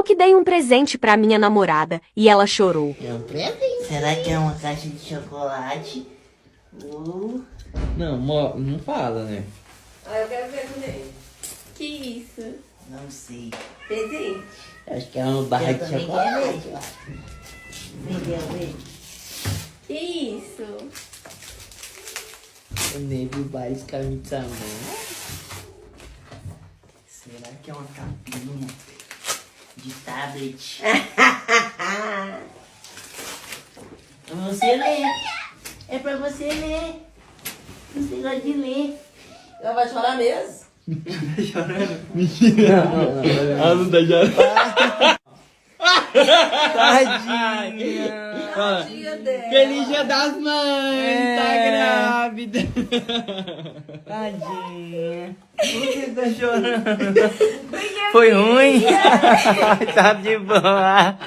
que dei um presente pra minha namorada e ela chorou. É um presente. Será que é uma caixa de chocolate? Não, não fala, né? Ah, eu quero ver também. Que isso? Não sei. Presente. Acho que é uma barra de chocolate. Entendeu? Que isso? O Neve basicamente amor. Será que é uma capinha de tablet? Pra você ler. É pra você ler. Você gosta de ler. Ela vai chorar mesmo? Ela não tá chorando. Tadinha. Tadinha dela. Feliz Dia das Mães! Tá grávida! Tadinha. Por que tá chorando? Foi ruim? Tá de boa.